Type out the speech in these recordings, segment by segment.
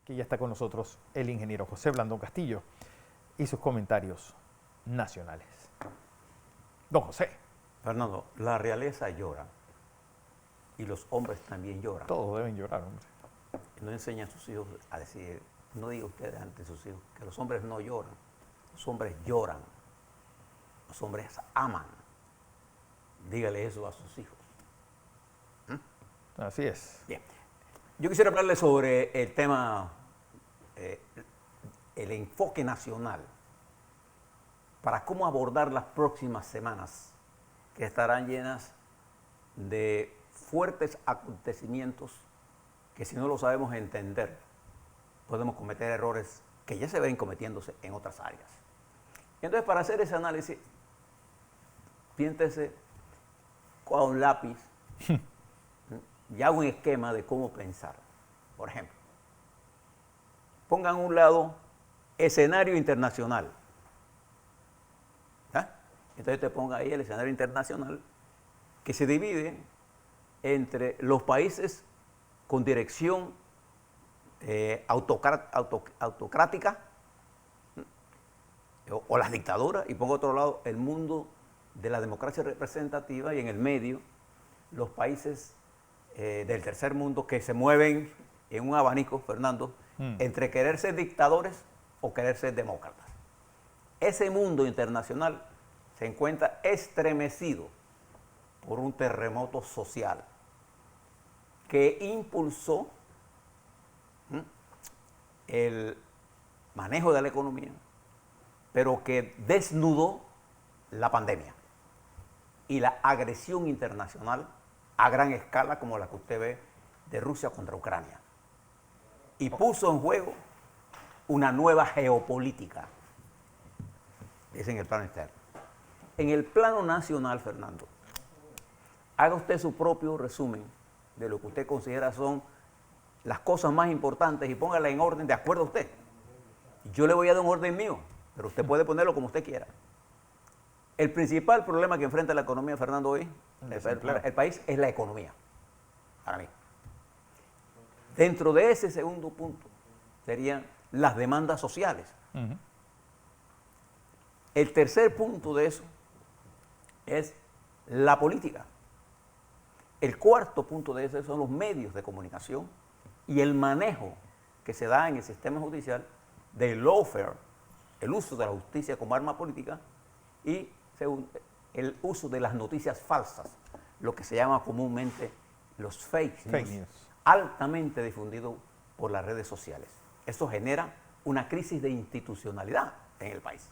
que ya está con nosotros el ingeniero José Blandón Castillo y sus comentarios nacionales. Don José. Fernando, la realeza llora y los hombres también lloran. Todos deben llorar, hombre. No enseñan a sus hijos a decir, no diga ustedes ante sus hijos, que los hombres no lloran, los hombres lloran, los hombres aman. Dígale eso a sus hijos. Así es. Bien, yo quisiera hablarle sobre el tema, el enfoque nacional para cómo abordar las próximas semanas que estarán llenas de fuertes acontecimientos que si no lo sabemos entender, podemos cometer errores que ya se ven cometiéndose en otras áreas. Entonces, para hacer ese análisis, piéntese con un lápiz y haga un esquema de cómo pensar. Por ejemplo, pongan a un lado escenario internacional. Entonces te ponga ahí el escenario internacional que se divide entre los países con dirección autocrática o las dictaduras, y pongo otro lado el mundo de la democracia representativa, y en el medio los países del tercer mundo que se mueven en un abanico, Fernando, entre querer ser dictadores o querer ser demócratas. Ese mundo internacional se encuentra estremecido por un terremoto social que impulsó el manejo de la economía, pero que desnudó la pandemia y la agresión internacional a gran escala como la que usted ve de Rusia contra Ucrania. Y puso en juego una nueva geopolítica. Es en el plano externo. En el plano nacional, Fernando, haga usted su propio resumen de lo que usted considera son las cosas más importantes y póngala en orden de acuerdo a usted. Yo le voy a dar un orden mío, pero usted puede ponerlo como usted quiera. El principal problema que enfrenta la economía, Fernando, hoy, el país, es la economía, para mí. Dentro de ese segundo punto serían las demandas sociales. El tercer punto de eso es la política. El cuarto punto de eso son los medios de comunicación y el manejo que se da en el sistema judicial del lawfare, el uso de la justicia como arma política, y el uso de las noticias falsas, lo que se llama comúnmente los fake news, altamente difundido por las redes sociales. Eso genera una crisis de institucionalidad en el país.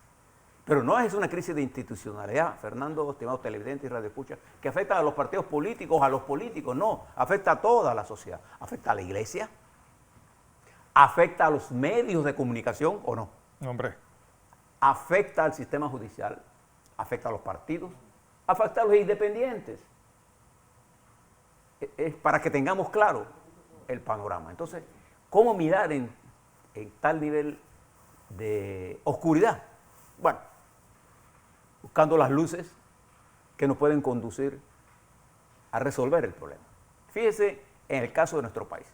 Pero no es una crisis de institucionalidad, Fernando, estimados televidentes y radioescuchas, que afecta a los partidos políticos, a los políticos, no, afecta a toda la sociedad, afecta a la iglesia, afecta a los medios de comunicación, ¿o no? Hombre. Afecta al sistema judicial, afecta a los partidos, afecta a los independientes. Es para que tengamos claro el panorama. Entonces, ¿cómo mirar en tal nivel de oscuridad? Bueno, buscando las luces que nos pueden conducir a resolver el problema. Fíjese en el caso de nuestro país.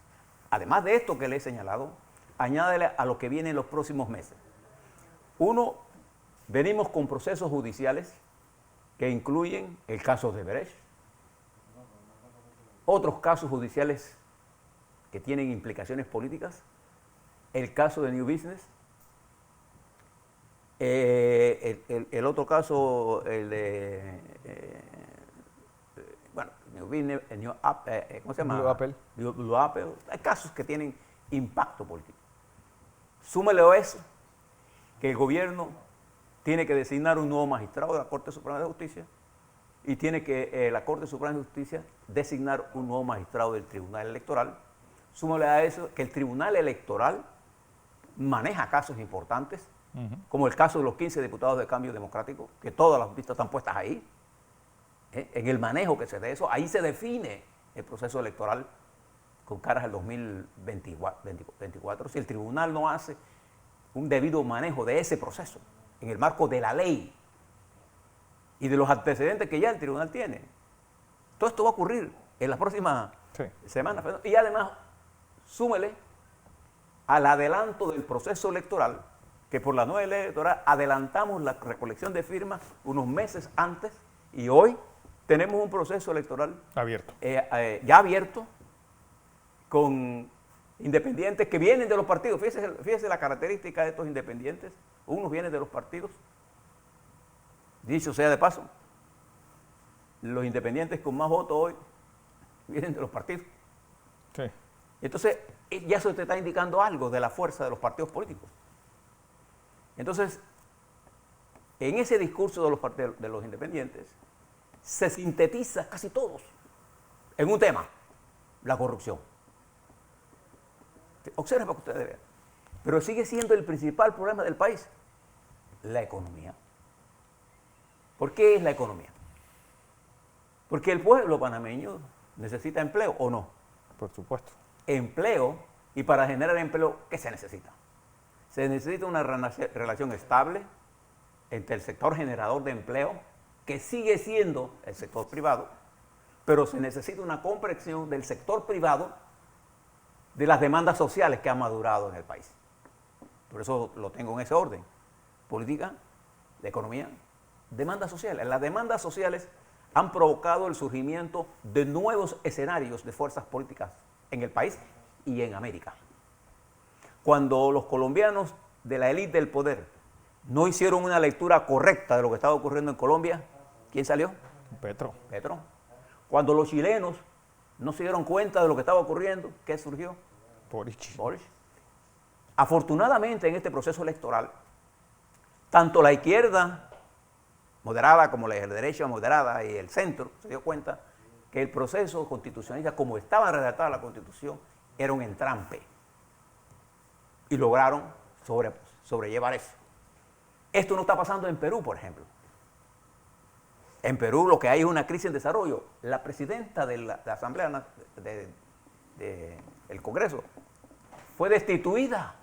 Además de esto que le he señalado, añádele a lo que viene en los próximos meses. Uno, venimos con procesos judiciales que incluyen el caso de Brecht, otros casos judiciales que tienen implicaciones políticas, el caso de New Business, el otro caso, el de, New Business, ¿cómo se llama? Blue Apple. Blue Apple. Hay casos que tienen impacto político. Súmele a eso que el gobierno tiene que designar un nuevo magistrado de la Corte Suprema de Justicia y tiene que la Corte Suprema de Justicia designar un nuevo magistrado del Tribunal Electoral. Súmele a eso que el Tribunal Electoral maneja casos importantes, como el caso de los 15 diputados de Cambio Democrático, que todas las vistas están puestas ahí, en el manejo que se dé eso, ahí se define el proceso electoral con caras al 2024, si el tribunal no hace un debido manejo de ese proceso, en el marco de la ley y de los antecedentes que ya el tribunal tiene. Todo esto va a ocurrir en las próximas semanas. Y además, súmele al adelanto del proceso electoral, que por la nueva ley electoral adelantamos la recolección de firmas unos meses antes y hoy tenemos un proceso electoral Abierto. Ya abierto con independientes que vienen de los partidos. Fíjese la característica de estos independientes. Unos vienen de los partidos. Dicho sea de paso, los independientes con más votos hoy vienen de los partidos. Sí. Entonces, ya eso te está indicando algo de la fuerza de los partidos políticos. Entonces, en ese discurso de los independientes, se sintetiza casi todos en un tema, la corrupción. Observen para que ustedes vean. Pero sigue siendo el principal problema del país, la economía. ¿Por qué es la economía? Porque el pueblo panameño necesita empleo, ¿o no? Por supuesto. Empleo, y para generar empleo, ¿qué se necesita? Se necesita una relación estable entre el sector generador de empleo, que sigue siendo el sector privado, pero se necesita una comprensión del sector privado de las demandas sociales que han madurado en el país. Por eso lo tengo en ese orden. Política, de economía, demandas sociales. Las demandas sociales han provocado el surgimiento de nuevos escenarios de fuerzas políticas en el país y en América. Cuando los colombianos de la élite del poder no hicieron una lectura correcta de lo que estaba ocurriendo en Colombia, ¿quién salió? Petro. Petro. Cuando los chilenos no se dieron cuenta de lo que estaba ocurriendo, ¿qué surgió? Boric. Boric. Afortunadamente, en este proceso electoral, tanto la izquierda moderada como la derecha moderada y el centro se dio cuenta que el proceso constitucionalista, como estaba redactada la Constitución, era un entrampe. Y lograron sobrellevar eso. Esto no está pasando en Perú, por ejemplo. En Perú lo que hay es una crisis en desarrollo. La presidenta de la Asamblea del Congreso fue destituida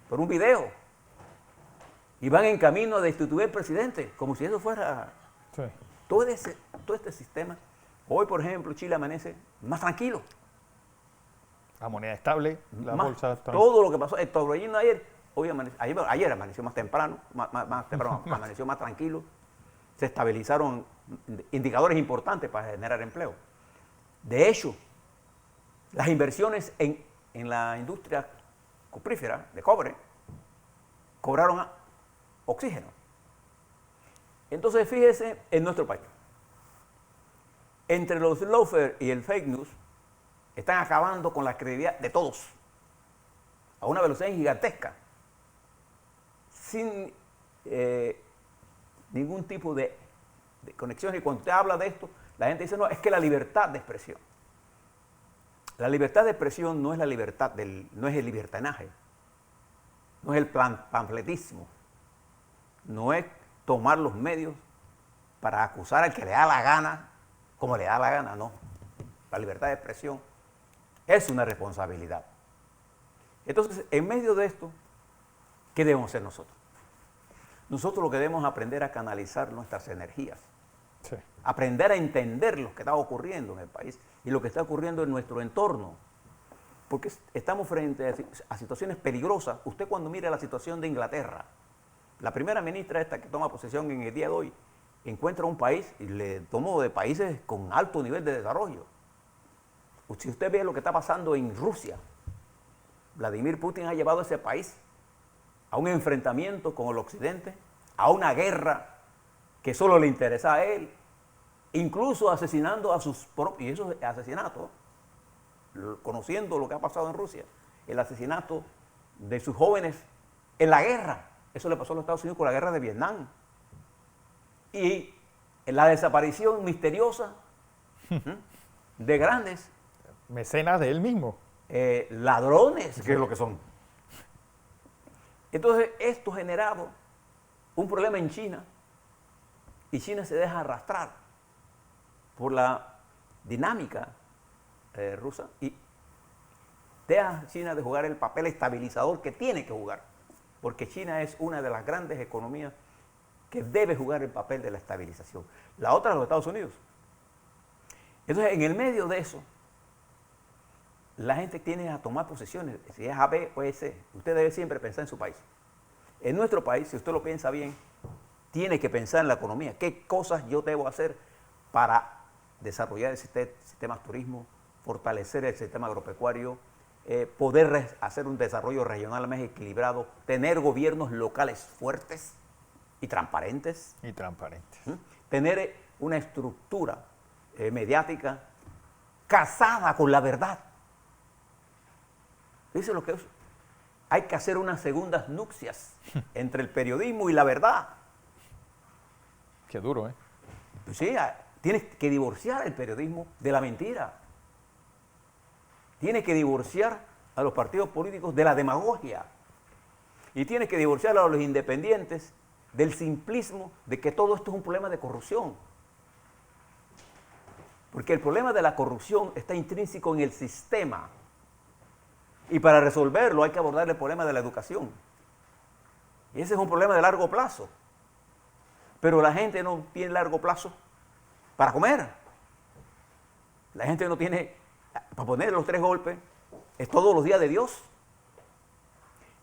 por un video. Y van en camino a destituir al presidente, como si eso fuera... Sí. Todo este sistema. Hoy, por ejemplo, Chile amanece más tranquilo. La moneda estable, la bolsa tranquila. Todo lo que pasó, el torbellino ayer amaneció más temprano, amaneció más tranquilo. Se estabilizaron indicadores importantes para generar empleo. De hecho, las inversiones en la industria cuprífera de cobre cobraron oxígeno. Entonces, fíjese en nuestro país. Entre los loafers y el fake news, están acabando con la credibilidad de todos, a una velocidad gigantesca, sin ningún tipo de conexión. Y cuando usted habla de esto, la gente dice, no, es que la libertad de expresión. La libertad de expresión no es la libertad no es el libertinaje, no es el panfletismo, no es tomar los medios para acusar al que le da la gana, como le da la gana, no. La libertad de expresión es una responsabilidad. Entonces, en medio de esto, ¿qué debemos hacer nosotros? Nosotros lo que debemos es aprender a canalizar nuestras energías, Sí. aprender a entender lo que está ocurriendo en el país y lo que está ocurriendo en nuestro entorno, porque estamos frente a situaciones peligrosas. Usted cuando mira la situación de Inglaterra, la primera ministra esta que toma posesión en el día de hoy, encuentra un país y le tomó de países con alto nivel de desarrollo. Si usted ve lo que está pasando en Rusia, Vladimir Putin ha llevado a ese país a un enfrentamiento con el occidente, a una guerra que solo le interesa a él, incluso asesinando a sus propios, y esos asesinatos, conociendo lo que ha pasado en Rusia, el asesinato de sus jóvenes en la guerra. Eso le pasó a los Estados Unidos con la guerra de Vietnam. Y la desaparición misteriosa de grandes Mecenas de él mismo. ladrones, que es lo que son. Entonces, esto ha generado un problema en China, y China se deja arrastrar por la dinámica rusa y deja a China de jugar el papel estabilizador que tiene que jugar, porque China es una de las grandes economías que debe jugar el papel de la estabilización. La otra es los Estados Unidos. Entonces, en el medio de eso, la gente tiene a tomar posesiones, si es A, B o C. Usted debe siempre pensar en su país. En nuestro país, si usted lo piensa bien, tiene que pensar en la economía. ¿Qué cosas yo debo hacer para desarrollar el sistema de turismo, fortalecer el sistema agropecuario, poder hacer un desarrollo regional más equilibrado, tener gobiernos locales fuertes y transparentes? Tener una estructura mediática casada con la verdad. Dice lo que es. Hay que hacer unas segundas nupcias entre el periodismo y la verdad. Qué duro, ¿eh? Pues sí, tienes que divorciar el periodismo de la mentira. Tienes que divorciar a los partidos políticos de la demagogia. Y tienes que divorciar a los independientes del simplismo de que todo esto es un problema de corrupción. Porque el problema de la corrupción está intrínseco en el sistema. Y para resolverlo hay que abordar el problema de la educación. Y ese es un problema de largo plazo. Pero la gente no tiene largo plazo para comer. La gente no tiene, para poner los 3 golpes, es todos los días de Dios.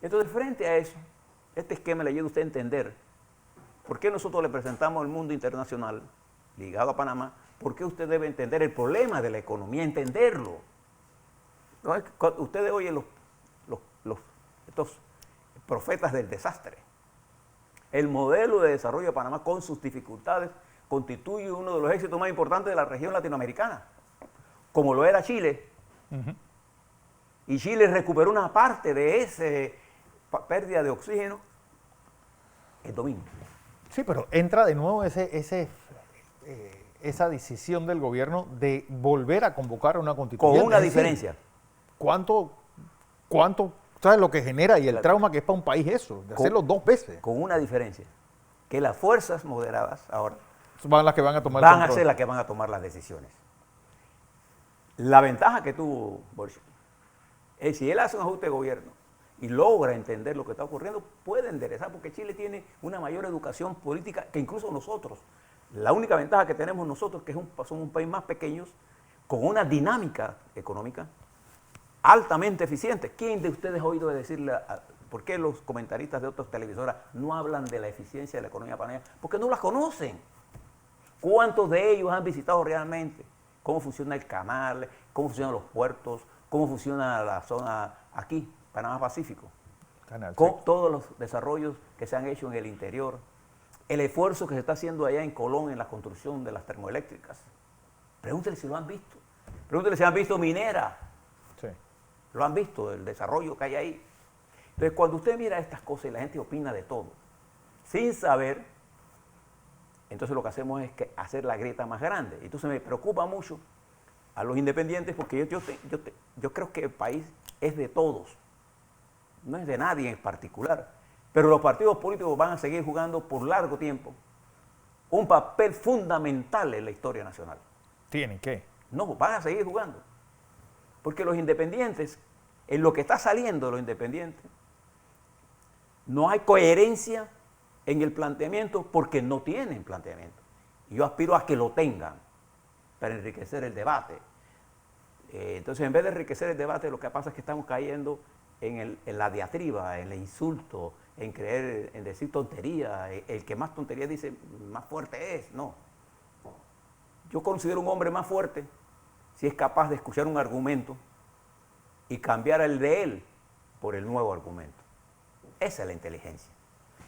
Entonces, frente a eso, este esquema le ayuda a usted a entender por qué nosotros le presentamos al mundo internacional, ligado a Panamá, por qué usted debe entender el problema de la economía, entenderlo. Ustedes oyen estos profetas del desastre. El modelo de desarrollo de Panamá, con sus dificultades, constituye uno de los éxitos más importantes de la región latinoamericana, como lo era Chile. Y Chile recuperó una parte de esa pérdida de oxígeno el domingo. Sí, pero entra de nuevo esa decisión del gobierno de volver a convocar a una constituyente. Con una diferencia. ¿Cuánto sabes lo que genera y el trauma que es para un país eso, de hacerlo 2 veces? Con una diferencia, que las fuerzas moderadas ahora van las que van a tomar van a ser las que van a tomar las decisiones. La ventaja que tuvo Boric es si él hace un ajuste de gobierno y logra entender lo que está ocurriendo, puede enderezar, porque Chile tiene una mayor educación política que incluso nosotros. La única ventaja que tenemos nosotros es que somos un país más pequeño, con una dinámica económica altamente eficiente. ¿Quién de ustedes ha oído decirle, por qué los comentaristas de otras televisoras no hablan de la eficiencia de la economía panameña? Porque no la conocen. ¿Cuántos de ellos han visitado realmente cómo funciona el canal, cómo funcionan los puertos, cómo funciona la zona aquí, Panamá Pacífico? Con todos los desarrollos que se han hecho en el interior, el esfuerzo que se está haciendo allá en Colón en la construcción de las termoeléctricas. Pregúntele si lo han visto. Pregúntele si han visto Minera. Sí. Lo han visto, el desarrollo que hay ahí. Entonces, cuando usted mira estas cosas y la gente opina de todo, sin saber, entonces lo que hacemos es hacer la grieta más grande. Entonces me preocupa mucho a los independientes, porque yo creo que el país es de todos, no es de nadie en particular. Pero los partidos políticos van a seguir jugando por largo tiempo un papel fundamental en la historia nacional. ¿Tienen qué? No, van a seguir jugando. Porque los independientes, en lo que está saliendo de los independientes, no hay coherencia en el planteamiento porque no tienen planteamiento. Y yo aspiro a que lo tengan para enriquecer el debate. Entonces, en vez de enriquecer el debate, lo que pasa es que estamos cayendo en la diatriba, en el insulto, en creer, en decir tonterías. El que más tonterías dice, más fuerte es. No. Yo considero un hombre más fuerte si es capaz de escuchar un argumento y cambiar el de él por el nuevo argumento. Esa es la inteligencia.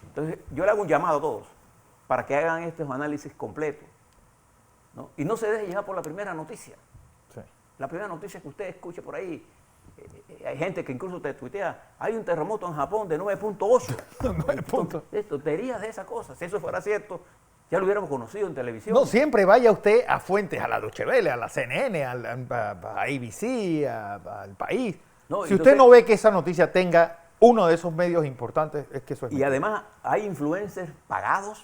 Entonces, yo le hago un llamado a todos para que hagan estos análisis completos, ¿no? Y no se deje llevar por la primera noticia. Sí. La primera noticia que usted escuche por ahí, hay gente que incluso te tuitea, hay un terremoto en Japón de 9.8. 9 puntos. Tonterías de esas cosas. Si eso fuera cierto, ya lo hubiéramos conocido en televisión. No, siempre vaya usted a fuentes, a la Deutsche Welle, a la CNN, a ABC, al País. No, si usted no ve que esa noticia tenga uno de esos medios importantes, es que eso es Y mentira. además hay influencers pagados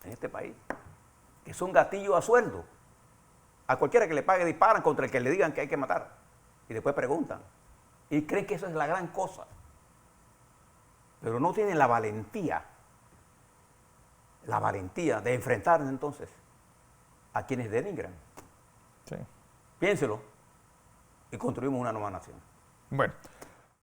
en este país, que son gatillos a sueldo. A cualquiera que le pague disparan contra el que le digan que hay que matar. Y después preguntan. Y creen que eso es la gran cosa. Pero no tienen la valentía de enfrentar entonces a quienes denigran. Sí. Piénselo. y construimos una nueva nación. Bueno,